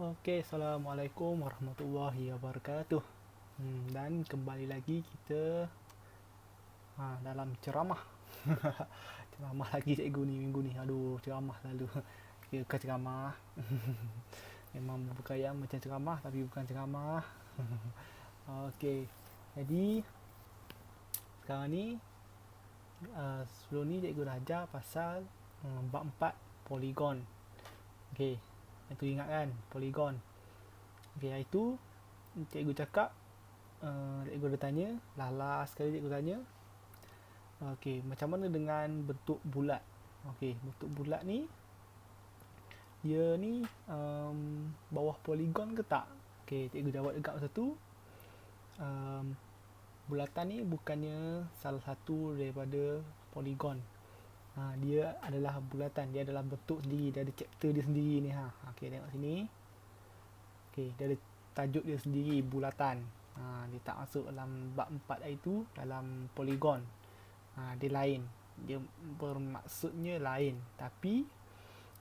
Oke, Assalamualaikum warahmatullahi wabarakatuh. Dan kembali lagi kita dalam ceramah. Ceramah lagi cikgu ni minggu ni. Aduh, ceramah selalu. Kira bukan ceramah. Memang bergaya macam ceramah tapi bukan ceramah. Okey. Jadi, sekarang ni sebelum ni cikgu dah ajar pasal bab 4 poligon. Okey. Itu ingat kan? Poligon. Okey, itu cikgu cakap, cikgu ada tanya, last sekali cikgu tanya, okey, macam mana dengan bentuk bulat? Okey, bentuk bulat ni, dia ni bawah poligon ke tak? Okey, cikgu jawab dekat masa tu, bulatan ni bukannya salah satu daripada poligon. Dia adalah bulatan, dia adalah bentuk sendiri, dia ada chapter dia sendiri ni. Okey, tengok sini. Okey, dia ada tajuk dia sendiri, bulatan. Dia tak masuk dalam bab 4 itu, dalam poligon. Dia lain. Dia bermaksudnya lain. Tapi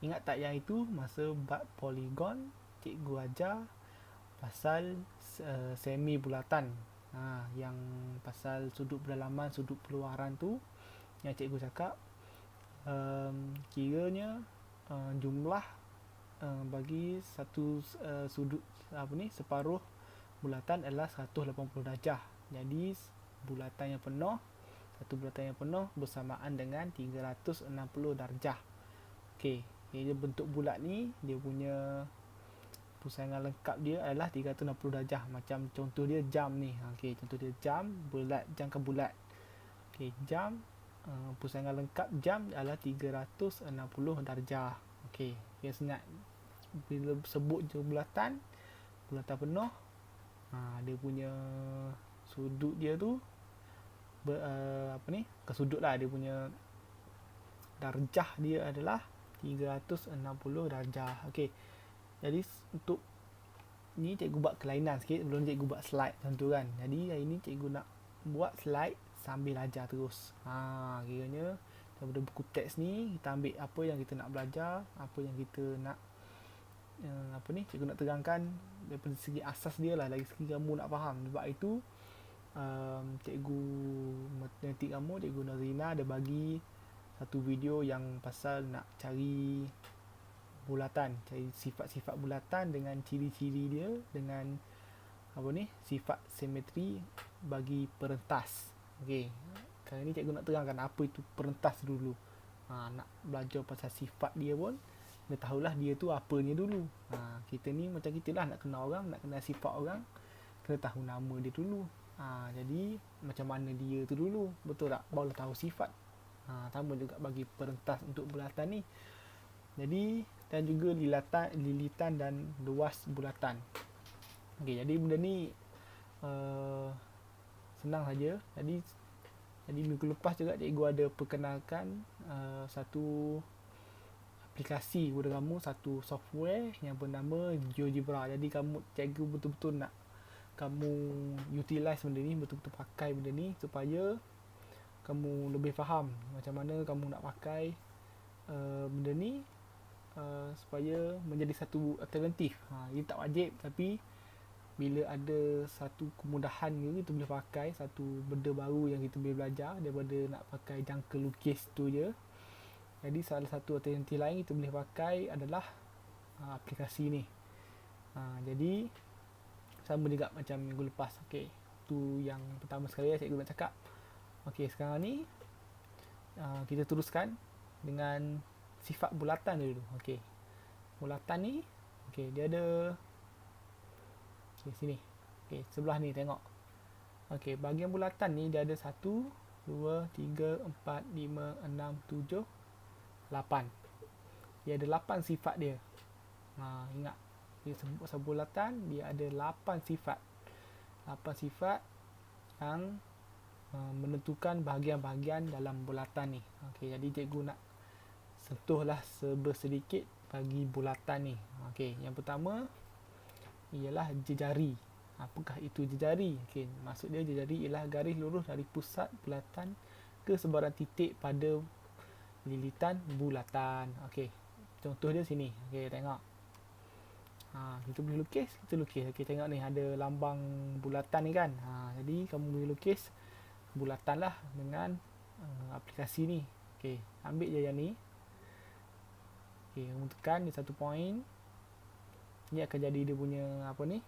ingat tak yang itu masa bab poligon cikgu ajar pasal semi bulatan. Yang pasal sudut pedalaman, sudut peluaran tu yang cikgu cakap, kiranya jumlah bagi satu sudut separuh bulatan adalah 180 darjah. Jadi bulatan yang penuh, satu bulatan yang penuh bersamaan dengan 360 darjah. Okey, jadi bentuk bulat ni dia punya pusaran lengkap dia adalah 360 darjah. Macam contoh dia jam ni. Okey, contoh dia jam bulat, jam ke bulat. Okey, jam pusaran lengkap jam adalah 360 darjah. Okey, dia sengat. Bila sebut je bulatan penuh, dia punya sudut dia tu kesudut lah, dia punya darjah dia adalah 360 darjah. Okey, jadi untuk ni cikgu buat kelainan sikit sebelum cikgu buat slide macam tu kan. Jadi hari ni cikgu nak buat slide sambil ajar terus. Kiranya daripada buku teks ni kita ambil apa yang kita nak belajar, apa yang kita nak cikgu nak terangkan daripada segi asas dia lah, dari segi kamu nak faham. Sebab itu cikgu matematik kamu, cikgu Nazrina ada bagi satu video yang pasal nak cari bulatan, cari sifat-sifat bulatan dengan ciri-ciri dia, dengan sifat simetri bagi perentas. Okey, kali ni cikgu nak terangkan apa itu perentas dulu. Nak belajar pasal sifat dia pun dia tahulah dia tu apanya dulu. Kita ni macam kita lah, nak kenal orang, nak kenal sifat orang, kena tahu nama dia dulu. Jadi macam mana dia tu dulu, betul tak? Barulah tahu sifat. Sama juga bagi perentas untuk bulatan ni. Jadi dan juga lilitan dan luas bulatan. Okey, jadi benda ni senang saja. Jadi minggu lepas juga cikgu ada perkenalkan satu aplikasi kepada kamu, satu software yang bernama GeoGebra. Jadi cikgu betul-betul nak kamu utilize benda ni, betul-betul pakai benda ni supaya kamu lebih faham macam mana kamu nak pakai benda ni supaya menjadi satu alternatif. Ia tak wajib, tapi bila ada satu kemudahan kita boleh pakai satu benda baru yang kita boleh belajar daripada nak pakai jangka lukis tu je. Jadi salah satu alternatif lain kita boleh pakai adalah aplikasi ni. Jadi sama juga macam minggu lepas. Okey, tu yang pertama sekali cikgu nak cakap. Okey, sekarang ni kita teruskan dengan sifat bulatan dulu. Okey, bulatan ni, okey, dia ada sini. Okey, sebelah ni tengok. Okey, bahagian bulatan ni dia ada 1, 2, 3, 4, 5, 6, 7, 8. Dia ada 8 sifat dia. Ingat, dia sebut pasal bulatan, dia ada 8 sifat. 8 sifat yang menentukan bahagian-bahagian dalam bulatan ni. Okey, jadi cikgu nak sentuhlah sedikit bagi bulatan ni. Okey, yang pertama ialah jejari. Apakah itu jejari? Okey, maksud dia jejari ialah garis lurus dari pusat bulatan ke sebarang titik pada lilitan bulatan. Okey, contoh dia sini. Okey, tengok. Kita boleh lukis, kita lukis. Okey, tengok ni ada lambang bulatan ni kan. Jadi kamu boleh lukis bulatan lah dengan aplikasi ni. Okey, ambil je yang ni. Okey, kamu tekan di satu point. Ni akan jadi dia punya apa ni?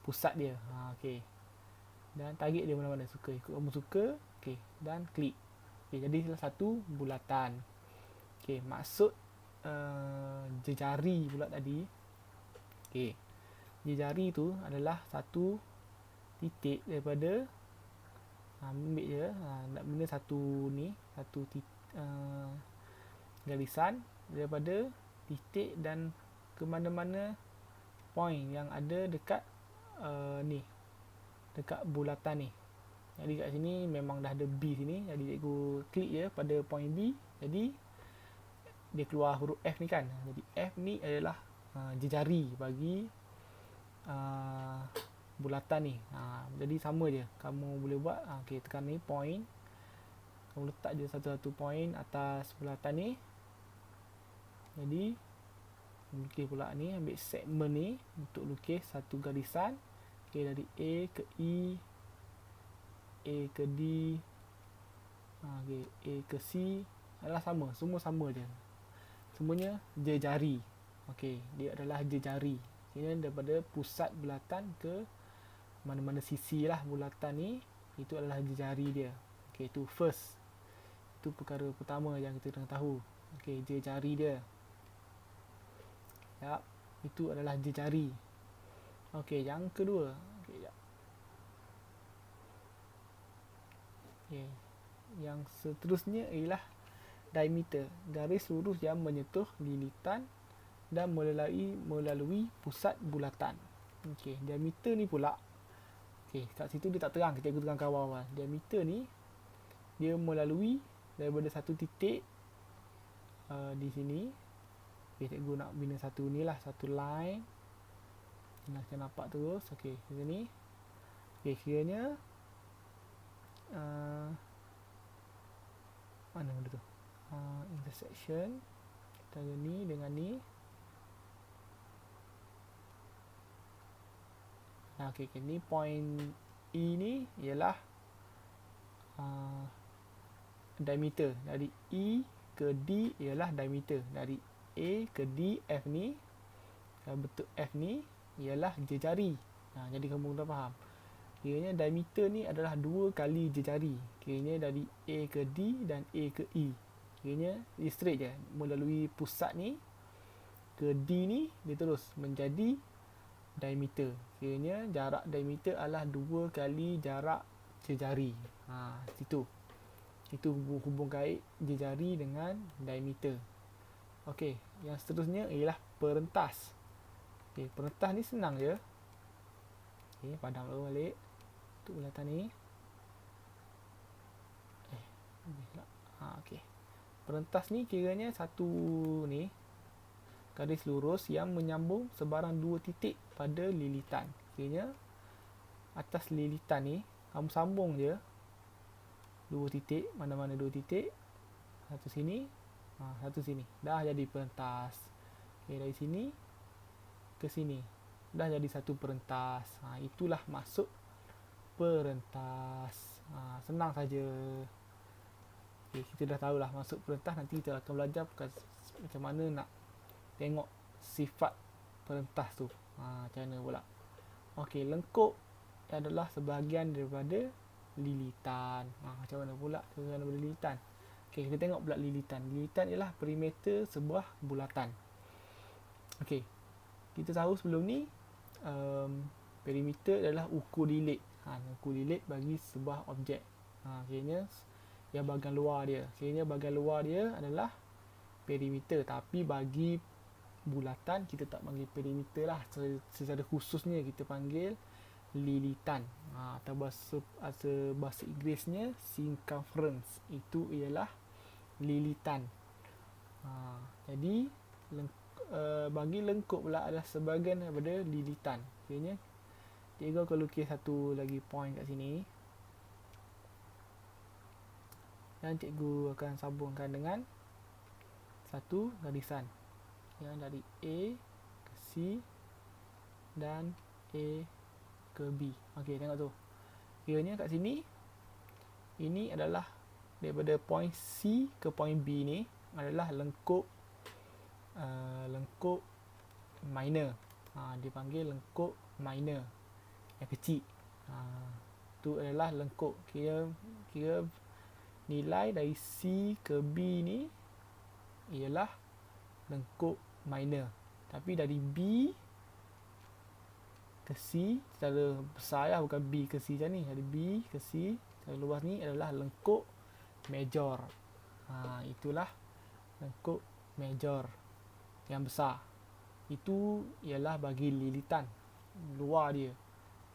Pusat dia. Okey. Dan tarik dia mana-mana suka. Ikut kamu suka. Okey, dan klik. Okey, jadi salah satu bulatan. Okey, maksud jejari pula tadi. Okey. Jejari tu adalah satu titik daripada ambil je nak benda satu ni, satu garisan daripada titik dan ke mana-mana point yang ada dekat ni, dekat bulatan ni. Jadi kat sini memang dah ada B sini, jadi cikgu klik je pada point B, jadi dia keluar huruf F ni kan. Jadi F ni adalah jejari bagi bulatan ni. Jadi sama je, kamu boleh buat. Okey, tekan ni point, kamu letak je satu-satu point atas bulatan ni. Jadi lukis pula ni, ambil segmen ni untuk lukis satu garisan. Okey, dari A ke E, A ke D, okay, A ke C adalah sama, semua sama je, semuanya jejari. Okey, dia adalah jejari. Ini daripada pusat bulatan ke mana-mana sisi lah bulatan ni, itu adalah jejari dia. Okey, itu first, itu perkara pertama yang kita kena tahu. Okey, jejari dia. Ya, itu adalah jejari. Okey, yang kedua. Okey, ya. Okey, yang seterusnya ialah diameter, garis lurus yang menyentuh lilitan dan melalui pusat bulatan. Okey, diameter ni pula. Okey, kat situ dia tak terang, kita terang kat awal. Diameter ni dia melalui daripada satu titik di sini. Okey, cikgu nak bina satu ni lah, satu line. Nak nampak terus. Okey, di sini. Okey, kiranya mana benda tu? Intersection antara ni dengan ni. Okey, ni point E ni ialah diameter. Dari E ke D ialah diameter. Dari A ke D, F ni, bentuk F ni ialah jejari. Jadi kamu dah faham. Kiranya diameter ni adalah 2 kali jejari. Kiranya dari A ke D dan A ke E. Kiranya dia straight je. Melalui pusat ni ke D ni, dia terus menjadi diameter. Kiranya jarak diameter adalah 2 kali jarak jejari. Situ. Itu hubung kait jejari dengan diameter. Okey, yang seterusnya ialah perentas. Okey, perentas ni senang je. Okey, padam dulu balik untuk bulatan ni. Okey. Perentas ni kiranya satu ni garis lurus yang menyambung sebarang dua titik pada lilitan. Kiranya atas lilitan ni kamu sambung je dua titik, mana-mana dua titik. Satu sini, satu sini. Dah jadi perentas. Okey, dari sini ke sini dah jadi satu perentas. Itulah maksud perentas. Senang saja. Okay, kita dah tahulah maksud perentas. Nanti kita akan belajar macam mana nak tengok sifat perentas tu. Macam mana pula. Okey, lengkup adalah sebahagian daripada lilitan. Macam mana pula sebahagian daripada lilitan. Okey, kita tengok pula lilitan. Lilitan ialah perimeter sebuah bulatan. Okey, kita tahu sebelum ni perimeter adalah ukur lilit. Ukur lilit bagi sebuah objek. Kiranya yang bahagian luar dia. Kiranya bahagian luar dia adalah perimeter. Tapi bagi bulatan kita tak panggil perimeter lah. Secara khususnya kita panggil lilitan. Atau bahasa Inggerisnya circumference. Itu ialah lilitan. Jadi bagi lengkup pula adalah sebahagian daripada lilitan. Kiranya cikgu akan lukis satu lagi point kat sini. Dan cikgu akan sambungkan dengan satu garisan yang dari A ke C dan A ke B. Okey, tengok tu. Kiranya kat sini ini adalah daripada point C ke point B ni adalah lengkuk lengkuk minor. Dipanggil lengkuk minor yang kecil. Tu adalah lengkuk. Kira nilai dari C ke B ni ialah lengkuk minor. Tapi dari B ke C secara besar lah, bukan B ke C macam ni. Dari B ke C secara luas ni adalah lengkuk major. Itulah lengkuk major yang besar. Itu ialah bagi lilitan luar dia.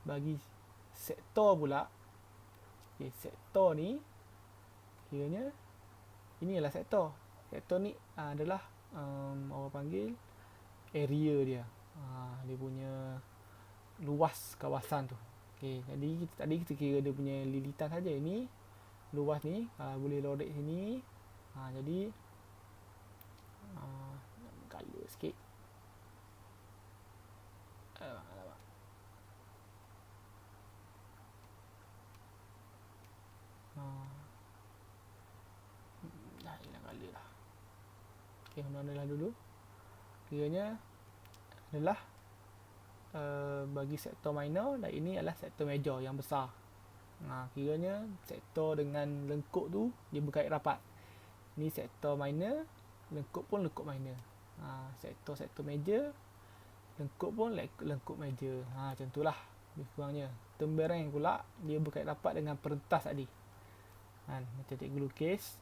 Bagi sektor pula, sektor ni kiranya ini adalah sektor. Sektor ni adalah orang panggil area dia. Dia punya luas kawasan tu. Okey, jadi tadi kita kira dia punya lilitan saja. Ini luas ni boleh lorek sini. Jadi color sikit. Dah hilang color dah. Okey, mana dulu. Kiranya adalah bagi sektor minor dan ini adalah sektor major yang besar. Kiranya sektor dengan lengkuk tu dia berkait rapat. Ni sektor minor, lengkuk pun lengkuk minor. Sektor major, lengkuk pun lengkuk major. Macam itulah lebih kurangnya. Tembereng pula dia berkait rapat dengan perentas tadi. Macam cikgu lukis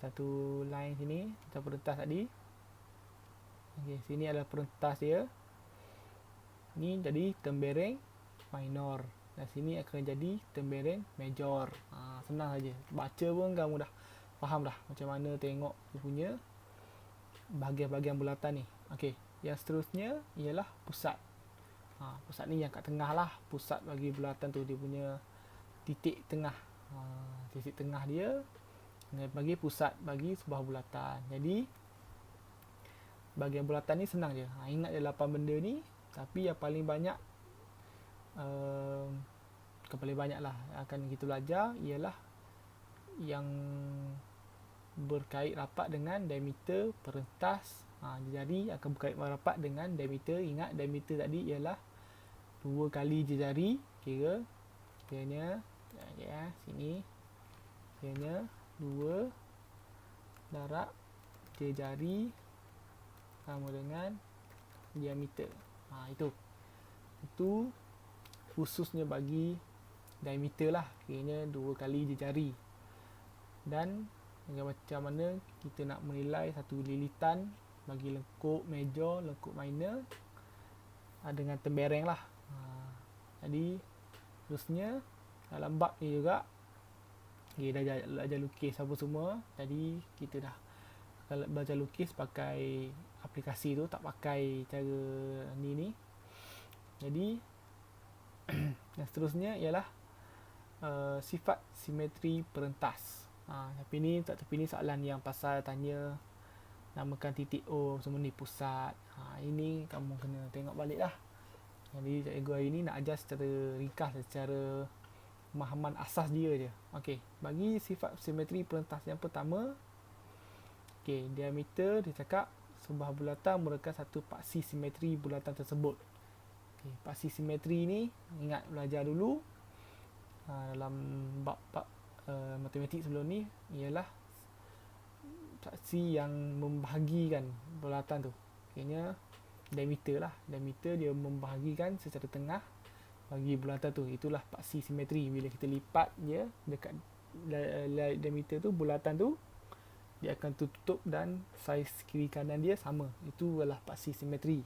satu line sini, atau perentas tadi. Okey, sini adalah perentas dia. Ni jadi tembereng minor. Dan sini akan jadi tembereng major. Senang saja. Baca pun kamu dah faham dah macam mana tengok dia punya bahagian-bahagian bulatan ni. Okey, yang seterusnya ialah pusat. Pusat ni yang kat tengah lah. Pusat bagi bulatan tu, dia punya titik tengah. Titik tengah dia bagi pusat bagi sebuah bulatan. Jadi bahagian bulatan ni senang je. Ingat je 8 benda ni. Tapi yang paling banyak bukan paling banyak lah akan kita belajar ialah yang berkait rapat dengan diameter perentas jari akan berkait rapat dengan diameter. Ingat diameter tadi ialah 2 kali jari. Kiranya sini kiranya 2 darab jari sama dengan diameter. Itu khususnya bagi diameter lah. Kiranya 2 kali jari. Dan macam mana kita nak menilai satu lilitan bagi lengkuk major, lengkuk minor dengan tembereng lah. Jadi terusnya dalam bab ni juga dah belajar lukis apa semua. Jadi kita dah belajar lukis pakai aplikasi tu, tak pakai cara ni. Jadi yang seterusnya ialah sifat simetri perentas. Tapi ni soalan yang pasal tanya namakan titik O semua ni pusat. Ini kamu kena tengok balik lah. Jadi cikgu hari ni nak ajar secara ringkas, secara pemahaman asas dia je. Okey, bagi sifat simetri perentas yang pertama, diameter dia cakap sebuah bulatan merupakan satu paksi simetri bulatan tersebut. Paksi simetri ni ingat belajar dulu dalam bab matematik sebelum ni ialah paksi yang membahagikan bulatan tu. Kira diameter lah. Diameter dia membahagikan secara tengah bagi bulatan tu. Itulah paksi simetri. Bila kita lipat dia dekat diameter tu, bulatan tu dia akan tutup dan saiz kiri kanan dia sama. Itu adalah paksi simetri.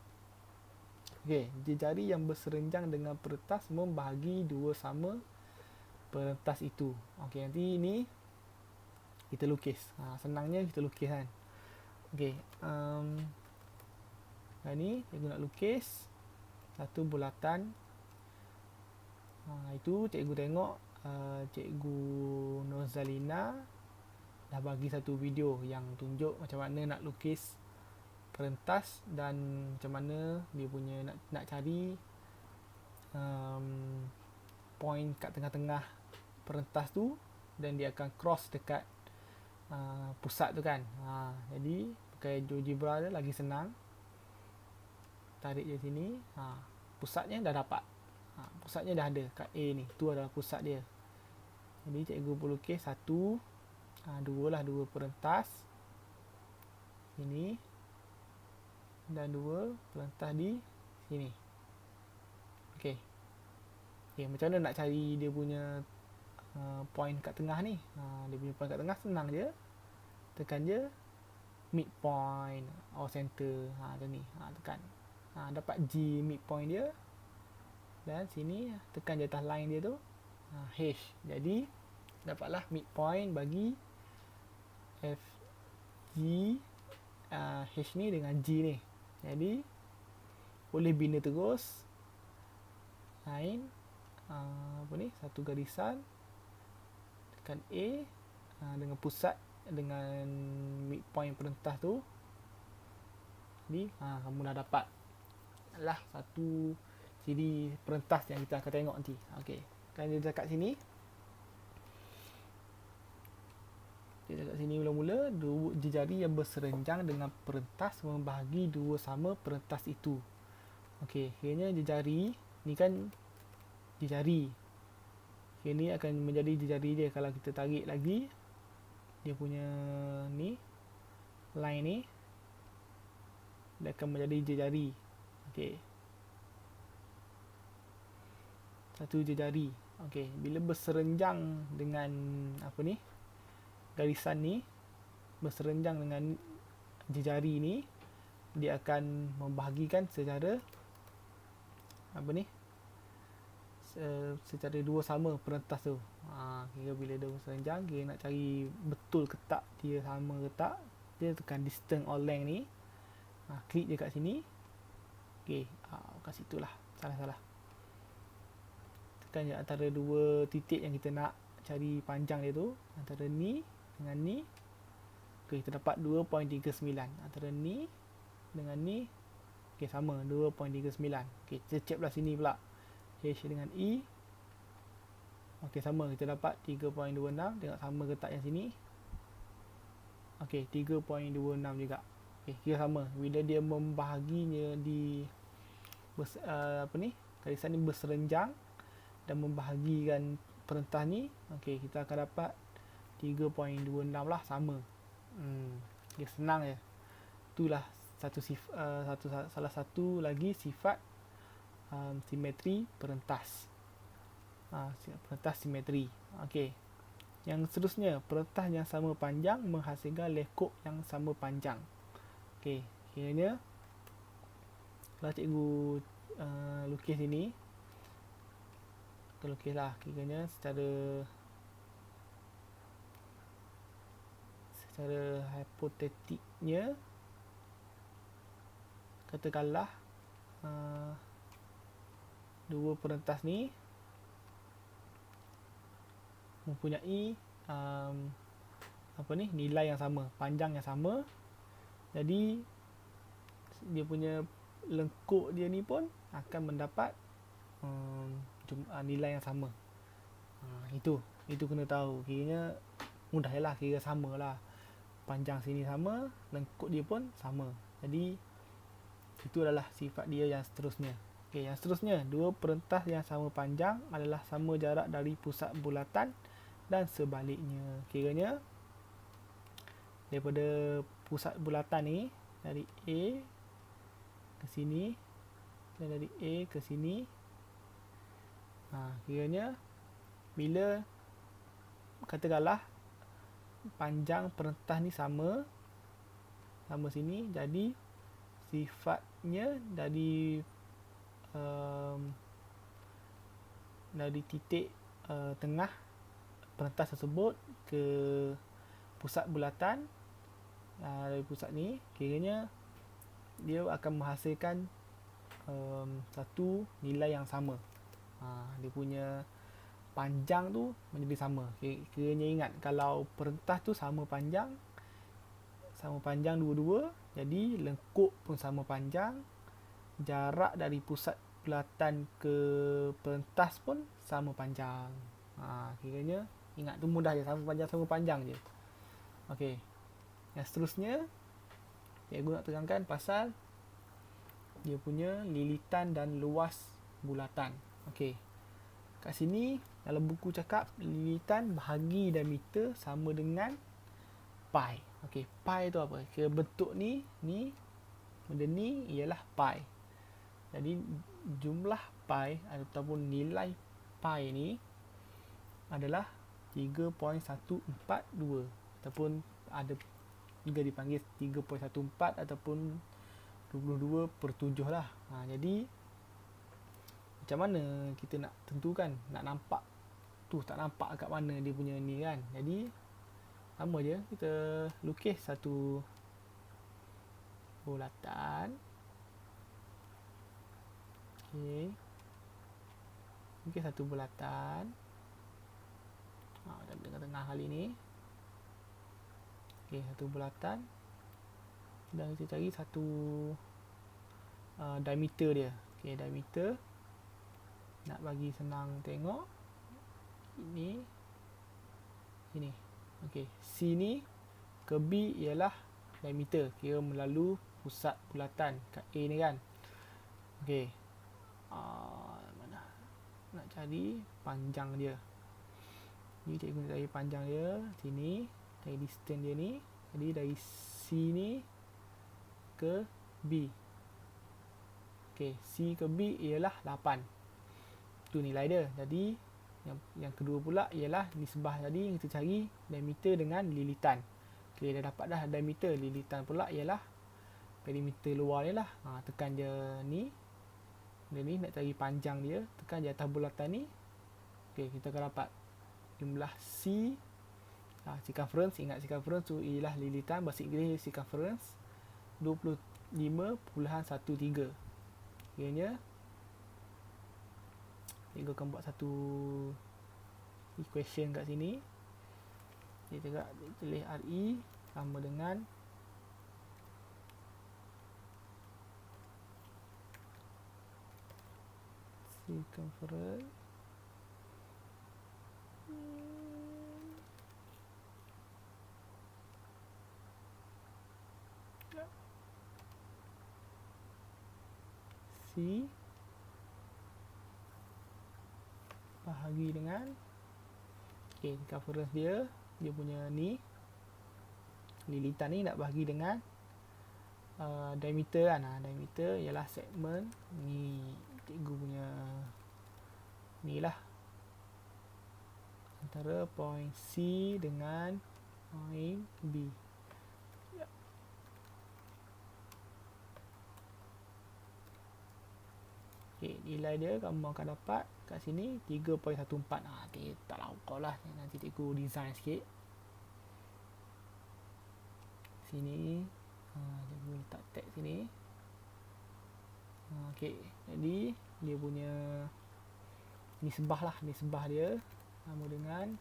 Jari yang berserenjang dengan perentas membahagi dua sama perentas itu. Nanti ni kita lukis. Senangnya kita lukis kan. Ni cikgu nak lukis satu bulatan. Itu cikgu tengok cikgu Nozalina dah bagi satu video yang tunjuk macam mana nak lukis perentas dan macam mana dia punya nak cari point kat tengah-tengah perentas tu, dan dia akan cross dekat pusat tu kan. Jadi pakai GeoGebra dia lagi senang. Tarik je sini, pusatnya dah dapat. Pusatnya dah ada kat A ni, tu adalah pusat dia. Jadi cikgu pun lukis satu, dua perentas sini dan dua perentas di sini. Okey. Macam mana nak cari dia punya point kat tengah ni? Dia punya point kat tengah senang je. Tekan je midpoint or center. Macam ni. Tekan. Dapat G midpoint dia. Dan sini tekan je atas line dia tu. H. Jadi dapatlah midpoint bagi F G H ni dengan G ni. Jadi boleh bina terus line satu garisan, tekan A dengan pusat dengan midpoint perentas tu. Jadi kamu dah dapat lah satu ciri perentas yang kita akan tengok nanti. Okey, kan dia dekat sini. Dia dekat sini mula-mula dua jejari yang berserenjang dengan perentas membahagi dua sama perentas itu. Okey, kiranya jejari ni kan jejari. Ini akan menjadi jejari dia. Kalau kita tarik lagi dia punya ni line ni, dia akan menjadi jejari. Okey, satu jejari. Okey, bila berserenjang dengan apa ni, garisan ni berserenjang dengan jejari ni, dia akan membahagikan secara apa ni, secara dua sama perentas tu. Kira bila dia berserenjang, kira nak cari betul ke tak dia sama ke tak, dia tekan distance or length ni, klik je kat sini. Okey, kat situ lah, salah tekan je antara dua titik yang kita nak cari panjang dia tu, antara ni dengan ni. Okey, kita dapat 2.39 antara ni dengan ni. Okey, sama 2.39. Okey, kita check belah sini pula, H dengan E. Okey, sama, kita dapat 3.26. Tengok sama ke tak yang sini. Okey, 3.26 juga. Okey, kira sama. Bila dia membahaginya di garisan ni berserenjang dan membahagikan perentas ni, okey, kita akan dapat 3.26 lah, sama. Dia senang je. Itulah salah satu lagi sifat simetri perentas. Perentas simetri. Okey. Yang seterusnya, perentas yang sama panjang menghasilkan lekuk yang sama panjang. Okey, kiranya kalau cikgu lukis ini, kita lukislah kiranya secara hipotetiknya, katakanlah dua perentas ni mempunyai nilai yang sama, panjang yang sama. Jadi dia punya lengkuk dia ni pun akan mendapat nilai yang sama. Itu kena tahu. Kiranya mudah lah, kira sama lah. Panjang sini sama, lengkuk dia pun sama. Jadi itu adalah sifat dia yang seterusnya. Okey, yang seterusnya, dua perentas yang sama panjang adalah sama jarak dari pusat bulatan dan sebaliknya. Kiranya daripada pusat bulatan ni, dari A ke sini dan dari A ke sini, kiranya bila katakanlah panjang perentas ni sama sini, jadi sifatnya dari titik tengah perentas tersebut ke pusat bulatan, dari pusat ni, kiranya dia akan menghasilkan satu nilai yang sama. Dia punya panjang tu menjadi sama. Kiranya ingat, kalau perentas tu sama panjang, sama panjang dua-dua, jadi lengkuk pun sama panjang, jarak dari pusat bulatan ke pentas pun sama panjang. Kiranya ingat tu mudah je, sama panjang je. Okey. Yang seterusnya cikgu nak terangkan pasal dia punya lilitan dan luas bulatan. Okey. Kat sini dalam buku cakap lilitan bahagi diameter sama dengan pi. Okey, pi tu apa? Kira bentuk ni benda ni ialah pi. Jadi jumlah pi ataupun nilai pi ni adalah 3.142 ataupun ada juga dipanggil 3.14 ataupun 22/7 lah. Jadi macam mana kita nak tentukan, nak nampak tu tak nampak kat mana dia punya ni kan. Jadi sama je, kita lukis satu bulatan. Okey. Lukis satu bulatan. Dalam tengah-tengah kali ni. Okey, satu bulatan. Dan kita cari satu diameter dia. Okey, diameter. Nak bagi senang tengok, ini. Okey, C ni ke B ialah diameter, kira melalui pusat bulatan kat A ni kan. Okey. Mana nak cari panjang dia. Ni cikgu nak cari panjang dia sini, dari distance dia ni. Jadi dari C ni ke B. Okey, C ke B ialah 8. Tu nilai dia. Jadi yang kedua pula ialah nisbah tadi yang kita cari diameter dengan lilitan. Okey, dah dapat dah diameter, lilitan pula ialah perimeter luar ni lah. Tekan je ni. Dia ni nak cari panjang dia, tekan je atas bulatan ni. Okey, kita akan dapat jumlah C. Circumference, ingat circumference tu ialah lilitan, bahasa Inggeris circumference 25.13. Kiranya cikgu akan buat satu equation kat sini. Kita tulis RE sama dengan circumference C bahagi dengan circumference dia punya ni, lilitan ni nak bahagi dengan diameter kan. Diameter ialah segmen ni, cikgu punya ni lah, antara point C dengan point B. Okey, nilai dia kamu akan dapat kat sini 3.14. Okey, tak laukau lah, nanti cikgu design sikit. Sini cikgu letak tag sini. Okey, jadi dia punya nisbah lah, nisbah dia sama dengan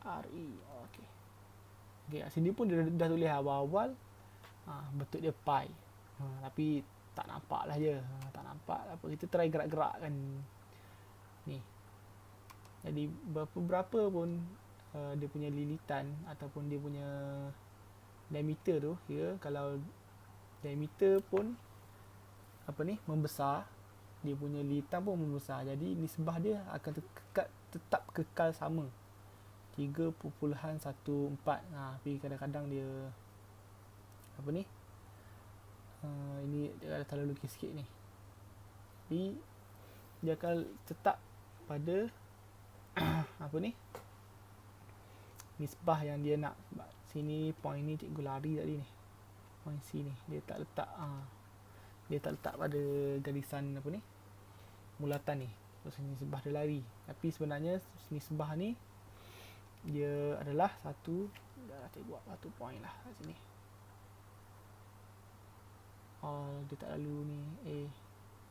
RE. Okey. Okey, kat sini pun dia dah tulis awal-awal bentuk dia pi. Tapi tak nampak lah je. Tak nampak apa, kita try gerak-gerakkan ni. Jadi berapa pun dia punya lilitan ataupun dia punya diameter tu, kira kalau diameter pun membesar, dia punya lilitan pun membesar. Jadi nisbah dia akan tetap kekal sama, 3.14. Tapi kadang-kadang dia ini dia ada terlalu lukis sikit ni. Jadi dia akan tetap pada nisbah yang dia nak. Sebab sini point ni cikgu lari tadi ni, point C ni dia tak letak pada garisan bulatan ni. Terus nisbah dia lari. Tapi sebenarnya nisbah ni dia adalah satu, cikgu buat satu point lah kat sini. Dia tak lalu ni A.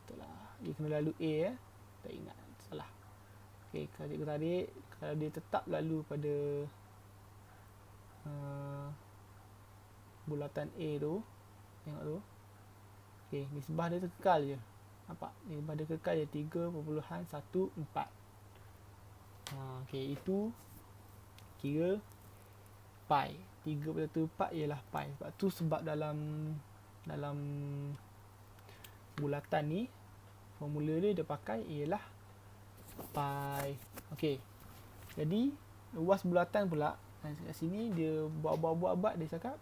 Betul lah, dia kena lalu A tak ingat salah. Okey, adik-beradik, kalau dia tetap lalu pada bulatan A tu, tengok tu. Okey, nisbah dia tu kekal je. Nampak? Nisbah dia kekal je 3.14. Okey, itu kira pi. 3/4 ialah pi. Sebab tu dalam bulatan ni formula dia pakai ialah pi. Okey. Jadi luas bulatan pula kat sini dia buat dia cakap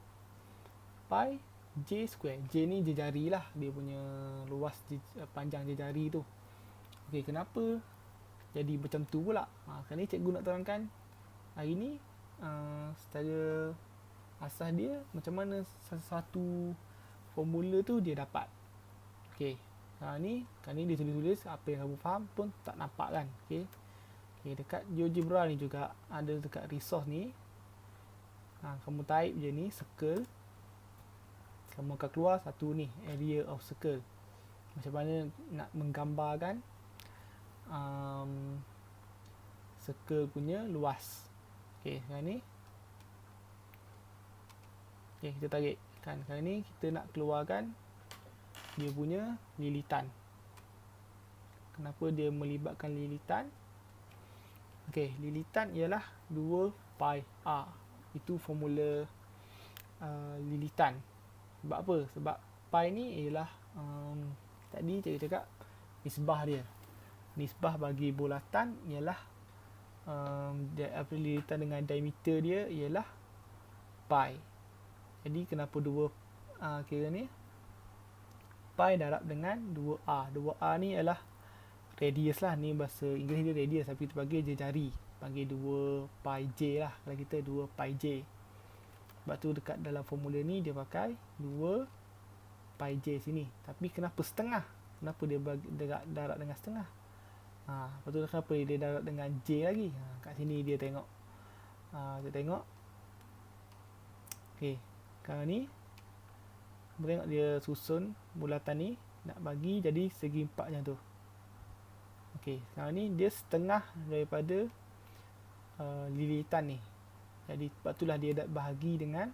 pi j square. J ni jejari lah, dia punya luas panjang jejari tu. Okey, kenapa jadi macam tu pula? Kali ni cikgu nak terangkan hari ni secara asas dia macam mana satu formula tu dia dapat. Okey. Kali ni dia tulis apa yang kamu faham pun tak nampak kan? Okey. Okey, dekat GeoGebra ni juga ada dekat resource ni. Kamu type je ni circle. Kamu akan keluar satu ni, area of circle. Macam mana nak menggambarkan circle punya luas. Okey, sekarang ni. Okey, kita tarik kan. Sekarang ni kita nak keluarkan dia punya lilitan. Kenapa dia melibatkan lilitan? Okey, lilitan ialah 2 pi r. Itu formula lilitan. Sebab apa? Sebab pi ni ialah tadi cikgu cakap nisbah dia. Nisbah bagi bulatan ialah lilitan dengan diameter dia ialah pi. Jadi kenapa 2 kira ni? Pi darab dengan 2r. 2r ni ialah radius lah. Ni bahasa Inggeris dia radius, tapi kita panggil jari. Panggil 2 pi j lah. Kalau kita 2 pi j. Sebab tu dekat dalam formula ni dia pakai 2 pi j sini. Tapi kenapa setengah? Kenapa dia darab dengan setengah? Lepas tu kenapa dia darab dengan j lagi? Kat sini dia tengok. Kita tengok. Okey. Sekarang ni tengok dia susun bulatan ni nak bagi jadi segi empat macam tu. Okey, sekarang ni dia setengah daripada lilitan ni. Jadi sebab itulah dia bahagi dengan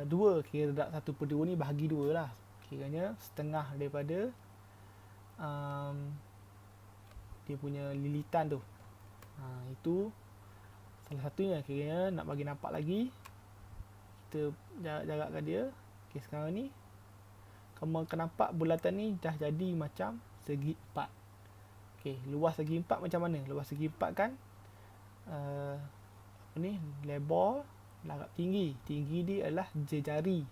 2. Kira darab 1/2 ni bahagi 2 lah. Kiranya setengah daripada dia punya lilitan tu. Itu salah satunya. Kiranya nak bagi nampak lagi, kita jarakkan dia. Okey, sekarang ni kamu akan nampak bulatan ni dah jadi macam segi empat. Okey, luas segi empat macam mana? Luas segi empat kan lebar darab tinggi. Tinggi dia adalah jari.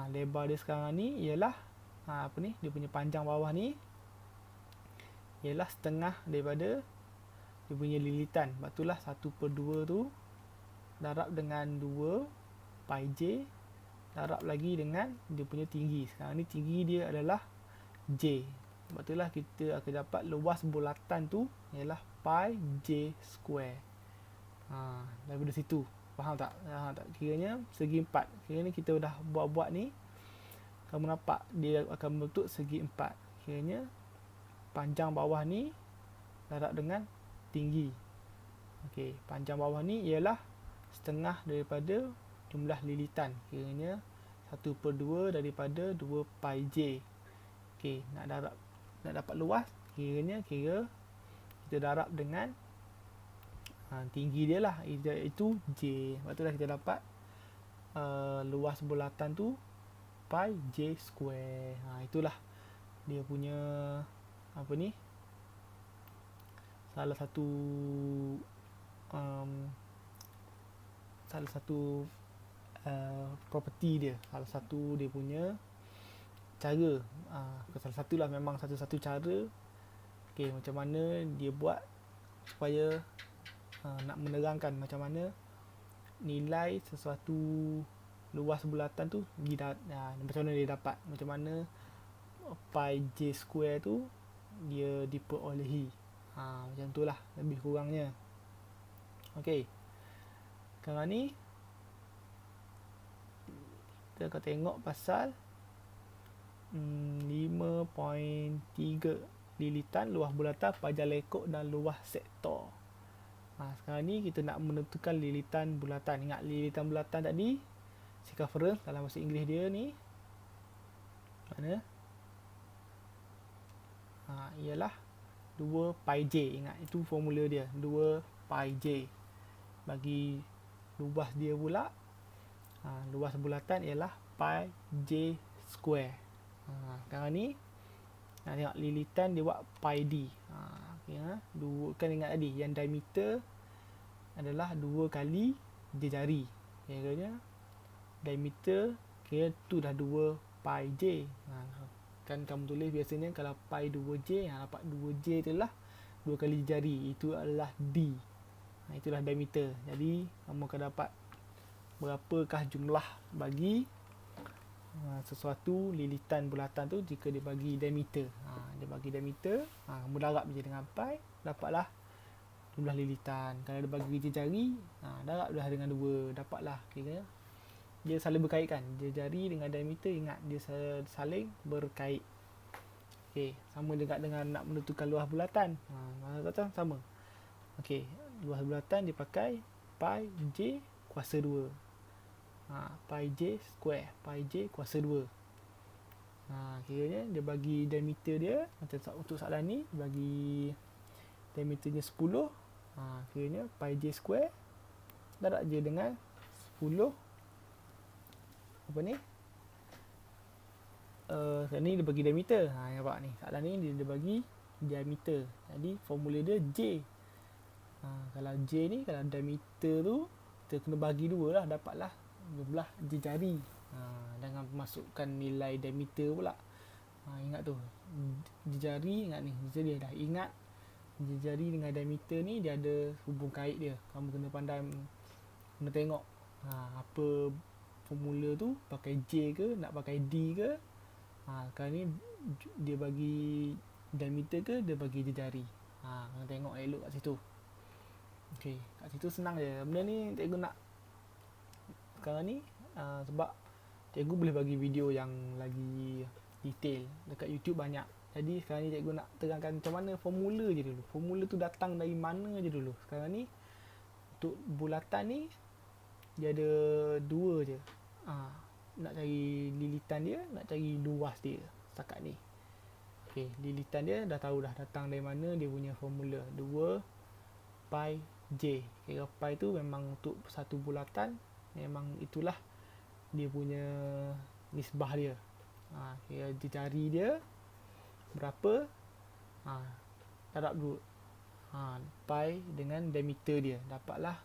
Lebar dia sekarang ni ialah dia punya panjang bawah ni ialah setengah daripada dia punya lilitan. Sebab itulah 1/2 tu darab dengan 2 pi j darab lagi dengan dia punya tinggi. Sekarang ni tinggi dia adalah j. Sebab itulah kita akan dapat luas bulatan tu ialah pi j square. Daripada situ. Faham tak? Kiranya segi empat. Kiranya kita dah buat ni. Kamu nampak dia akan membentuk segi empat. Kiranya panjang bawah ni darab dengan tinggi. Okey, panjang bawah ni ialah setengah daripada jumlah lilitan. Kiranya 1/2 daripada 2 pi j. Okey, nak dapat luas, kira kita darab dengan tinggi dia lah, itu j. Lepas tu dah kita dapat luas bulatan tu pi j square. Itulah dia punya salah satu property dia, salah satu dia punya cara. Salah satu lah, memang satu-satu cara. Okey, macam mana dia buat supaya nak menerangkan macam mana nilai sesuatu luas bulatan tu macam mana dia dapat, macam mana pi j square tu dia diperolehi. Macam tu lah lebih kurangnya. Okey, sekarang ni kita akan tengok pasal 5.3. lilitan, luas bulatan, panjang lekuk dan luas sektor. Sekarang ni kita nak menentukan lilitan bulatan. Ingat lilitan bulatan tadi, circumference dalam bahasa Inggeris dia ni mana? Ialah 2 pi j. Ingat itu formula dia, 2 pi j. Bagi luas dia pula, luas bulatan ialah pi j square. Sekarang ni nak tengok lilitan dia buat pi d. Kan ingat tadi yang diameter adalah 2 kali j jari. Kiranya diameter kira tu dah 2 pi j. Kan kamu tulis biasanya kalau pi 2j, dapat 2j itulah 2 kali jari, itu adalah d. Itulah diameter. Jadi kamu akan dapat berapakah jumlah bagi sesuatu lilitan bulatan tu jika dia bagi diameter. Dia bagi diameter, kamu darab je dengan pi, dapatlah jumlah lilitan. Kalau dia bagi jari, darab dah dengan 2, dapatlah kira dia saling berkaitkan. Jari dengan diameter, ingat dia saling berkait. Okey, sama juga dengan nak menentukan luas bulatan. Sama. Okey, luas bulatan dia pakai pi j kuasa 2. Pi j square, pi j kuasa 2. Kiranya dia bagi diameter dia, macam untuk soalan ni bagi diameternya 10. Kiranya pi j square darab je dengan 10 apa ni? Sekarang ni dia bagi diameter. Nampak ni. Soalan ni dia bagi diameter. Jadi formula dia J. Kalau J ni, kalau diameter tu kita kena bagi 2 lah, dapatlah jumlah jari. Jangan masukkan nilai diameter pula. Ingat tu. Jari, ingat ni. Jadi dah ingat jari dengan diameter ni dia ada hubung kait dia. Kamu kena pandai, kena tengok apa formula tu, pakai J ke, nak pakai D ke. Sekarang ni dia bagi diameter ke, dia bagi jari. Kena tengok elok kat situ. Okey, kat situ senang je. Benda ni cikgu nak sekarang ni sebab cikgu boleh bagi video yang lagi detail. Dekat YouTube banyak. Jadi sekarang ni cikgu nak terangkan macam mana formula je dulu. Formula tu datang dari mana je dulu. Sekarang ni untuk bulatan ni dia ada 2 je. Nak cari lilitan dia, nak cari luas dia setakat ni. Okey, lilitan dia dah tahu dah datang dari mana, dia punya formula 2 pi j. Kira pi tu memang untuk satu bulatan, memang itulah dia punya nisbah dia. Kira jari dia berapa, darab dulu pi dengan diameter dia, dapatlah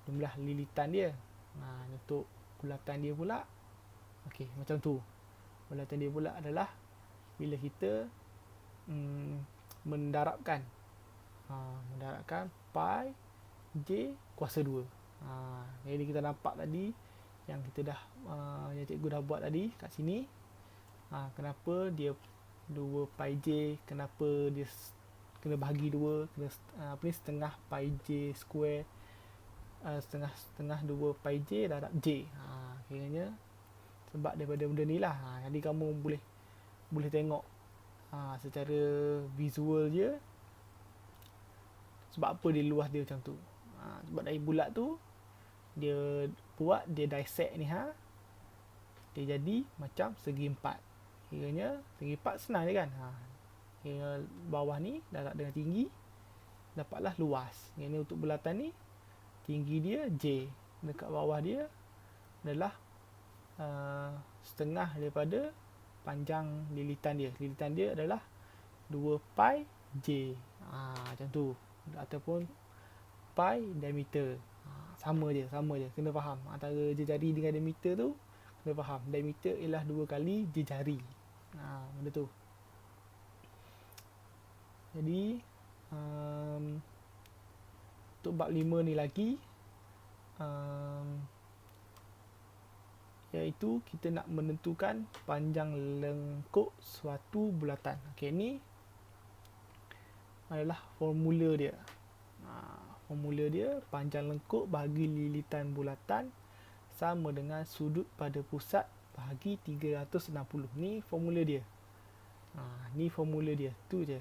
jumlah lilitan dia. Untuk bulatan dia pula, okey, macam tu. Bulatan dia pula adalah bila kita mendarabkan pi j kuasa 2. Jadi kita nampak tadi yang kita dah yang cikgu dah buat tadi kat sini. Kenapa dia 2 pi j, kenapa dia kena bahagi 2, kena setengah pi j square, setengah 2 pi j darab j. Kiranya sebab daripada benda ni lah. Jadi kamu boleh tengok secara visual je sebab apa dia luas dia macam tu. Sebab dari bulat tu dia dissect ni, dia jadi macam segi 4. Kiranya segi 4 senang je kan. Kira bawah ni darab dengan tinggi, dapatlah luas. Yang ni untuk bulatan ni tinggi dia j, dekat bawah dia adalah setengah daripada panjang lilitan dia. Lilitan dia adalah 2 pi j. Macam tu. Ataupun pi diameter. Sama je. Kena faham antara jari dengan diameter tu, kena faham. Diameter ialah 2 kali jari. Benda tu. Jadi untuk bab 5 ni lagi, iaitu kita nak menentukan panjang lengkuk suatu bulatan. Okey, ni adalah formula dia. Formula dia, panjang lengkuk bahagi lilitan bulatan sama dengan sudut pada pusat bahagi 360. Ni formula dia. Ni formula dia. Tu je.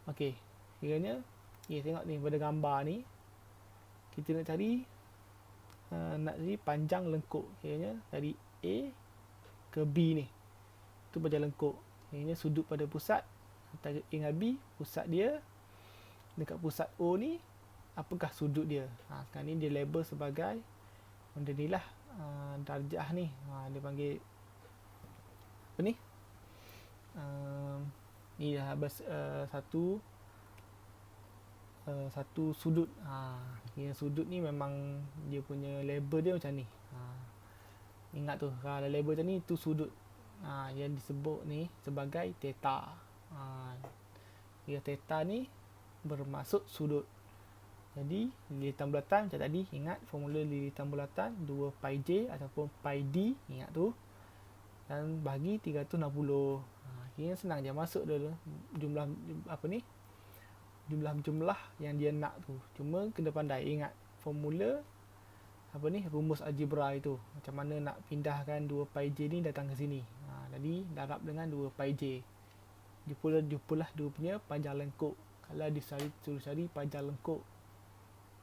Okey, kiranya tengok ni pada gambar ni, kita nak cari panjang lengkuk. Kiranya dari A ke B ni, tu panjang lengkuk. Kiranya sudut pada pusat antara A dengan B, pusat dia dekat pusat O ni, apakah sudut dia. Sekarang ni dia label sebagai benda ni lah, darjah ni. Dia panggil apa ni, ni dah satu sudut. Yang sudut ni memang dia punya label dia macam ni. Ingat tu, kalau label macam ni, tu sudut. Yang disebut ni sebagai theta. Ya, theta ni bermaksud sudut. Jadi lilitan bulatan macam tadi, ingat formula lilitan bulatan 2 pi j ataupun pi d, ingat tu. Dan bagi 360. Kira senang je, masuk dulu jumlah apa ni, jumlah-jumlah yang dia nak tu. Cuma kena pandai ingat formula apa ni, rumus algebra itu. Macam mana nak pindahkan 2 pi j ni datang ke sini. Jadi darab dengan 2 pi j. Jumpalah dia punya panjang lengkuk. Kalau suruh cari panjang lengkuk.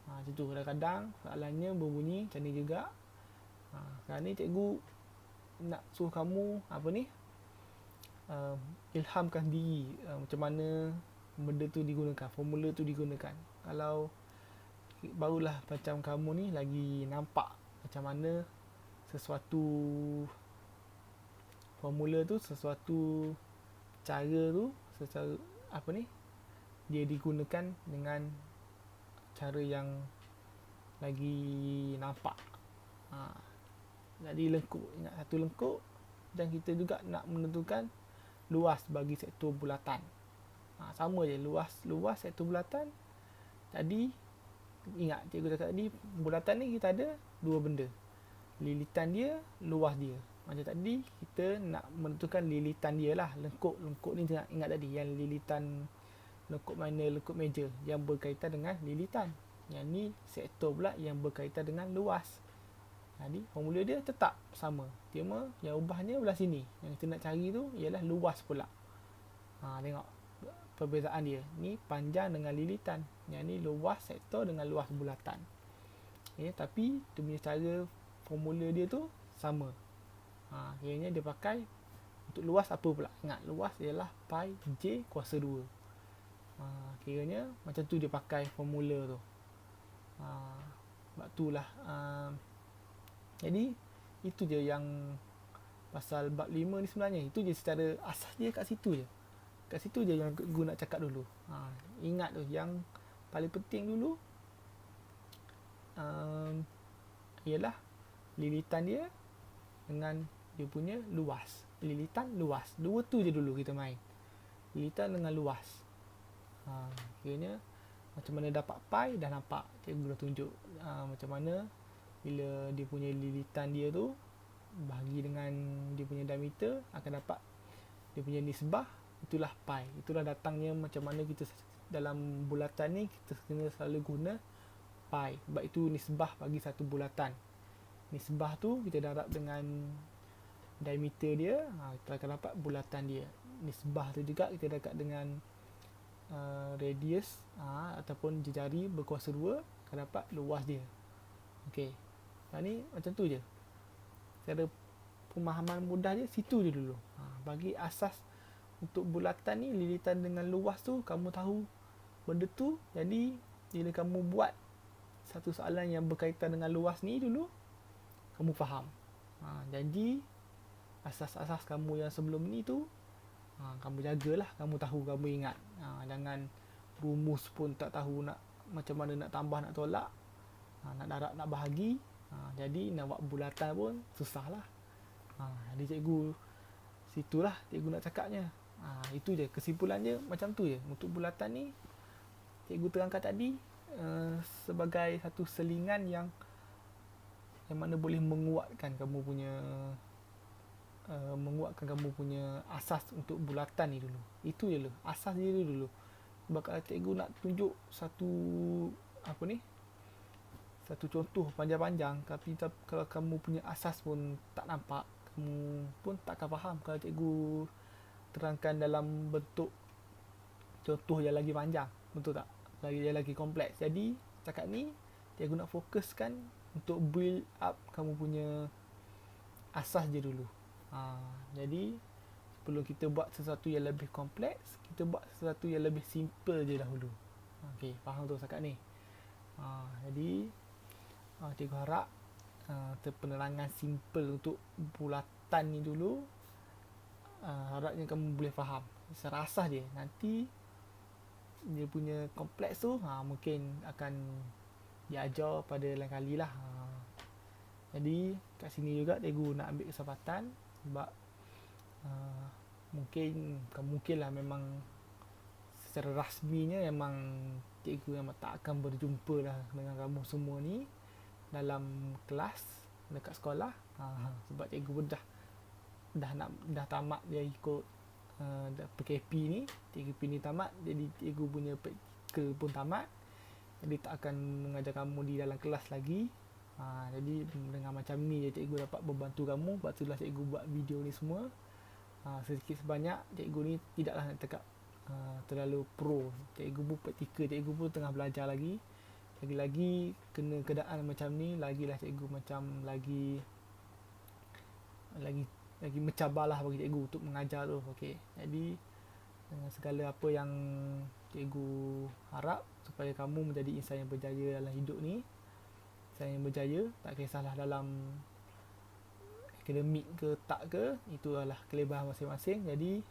Macam tu. Kadang-kadang soalannya berbunyi macam ni juga. Sekarang ni cikgu nak suruh kamu apa ni, ilhamkan diri macam mana benda tu digunakan, formula tu digunakan. Kalau barulah macam kamu ni lagi nampak macam mana sesuatu formula tu, sesuatu cara tu, secara apa ni, dia digunakan dengan cara yang lagi nampak. Jadi lengkuk, ingat satu lengkuk, dan kita juga nak menentukan luas bagi sektor bulatan. Sama je, luas sektor bulatan. Tadi ingat cikgu cakap tadi, bulatan ni kita ada dua benda, lilitan dia, luas dia. Macam tadi kita nak menentukan lilitan dia lah, lengkuk ni ingat tadi yang lilitan lengkuk minor, lengkuk major yang berkaitan dengan lilitan. Yang ni sektor pula yang berkaitan dengan luas. Jadi formula dia tetap sama, cuma yang ubahnya belah sini. Yang kita nak cari tu ialah luas pula. Tengok perbezaan dia. Ni panjang dengan lilitan. Yang ni luas sektor dengan luas bulatan. Tapi dia punya cara formula dia tu sama. Kiranya dia pakai untuk luas apa pula? Ingat, luas ialah pi j kuasa 2. Kiranya macam tu dia pakai formula tu. Sebab tu lah. Jadi itu je yang pasal bab 5 ni sebenarnya. Itu je secara asas dia kat situ je. Kat situ je yang guna nak cakap dulu. Ingat tu, yang paling penting dulu ialah lilitan dia dengan dia punya luas. Lilitan, luas. Dua tu je dulu kita main. Lilitan dengan luas. Kiranya macam mana dapat pi dah nampak. Cikgu dah tunjuk macam mana bila dia punya lilitan dia tu bahagi dengan dia punya diameter, akan dapat dia punya nisbah, itulah pi. Itulah datangnya macam mana kita dalam bulatan ni kita kena selalu guna pi. Sebab itu nisbah bagi satu bulatan. Nisbah tu kita darab dengan diameter dia, kita akan dapat bulatan dia. Nisbah tu juga kita dekat dengan radius ataupun jejari berkuasa 2, akan dapat luas dia. Okey. Ni macam tu je. Cara pemahaman mudah je situ je dulu. Bagi asas untuk bulatan ni, lilitan dengan luas tu, kamu tahu benda tu. Jadi bila kamu buat satu soalan yang berkaitan dengan luas ni dulu, kamu faham. Jadi asas-asas kamu yang sebelum ni tu, kamu jagalah, kamu tahu, kamu ingat. Jangan rumus pun tak tahu nak macam mana nak tambah, nak tolak, nak darab, nak bahagi. Jadi nak buat bulatan pun susah lah. Jadi cikgu, situlah cikgu nak cakapnya. Itu je kesimpulannya, macam tu je. Untuk bulatan ni cikgu terangkan tadi sebagai satu selingan yang mana boleh menguatkan kamu punya asas untuk bulatan ni dulu. Itu je dulu, asas dia dulu. Sebab kalau cikgu nak tunjuk satu contoh panjang-panjang, tapi kalau kamu punya asas pun tak nampak, kamu pun tak akan faham kalau cikgu terangkan dalam bentuk contoh yang lagi panjang, betul tak? Yang lagi kompleks. Jadi setakat ni cikgu nak fokuskan untuk build up kamu punya asas je dulu. Jadi sebelum kita buat sesuatu yang lebih kompleks, kita buat sesuatu yang lebih simple je dahulu. Okey, faham tu setakat ni? Jadi cikgu harap penerangan simple untuk bulatan ni dulu, harapnya kamu boleh faham. Secara asas je. Nanti dia punya kompleks tu mungkin akan diajar pada lain kali lah. Jadi kat sini juga cikgu nak ambil kesempatan sebab mungkin lah memang secara rasminya memang cikgu memang tak akan berjumpa lah dengan kamu semua ni dalam kelas dekat sekolah. Sebab cikgu pun dah tamat dia ikut PKP ni, PKP ni tamat, jadi cikgu punya praktikal pun tamat. Jadi tak akan mengajar kamu di dalam kelas lagi. Jadi dengan macam ni je cikgu dapat membantu kamu. Sebab itulah cikgu buat video ni semua. Sedikit sebanyak cikgu ni tidaklah nak cakap terlalu pro. Cikgu pun praktikal, cikgu pun tengah belajar lagi. Lagi-lagi kena keadaan macam ni, lagilah cikgu macam lagi mencabar lah bagi cikgu untuk mengajar tu. Okey. Jadi dengan segala apa yang cikgu harap supaya kamu menjadi insan yang berjaya dalam hidup ni, insan yang berjaya, tak kisahlah dalam akademik ke tak ke, itu adalah kelebihan masing-masing. Jadi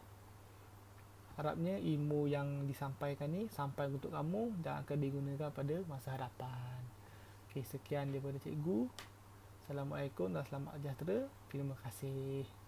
harapnya ilmu yang disampaikan ni sampai untuk kamu dan akan digunakan pada masa hadapan. Okey, sekian daripada cikgu. Assalamualaikum dan selamat sejahtera. Terima kasih.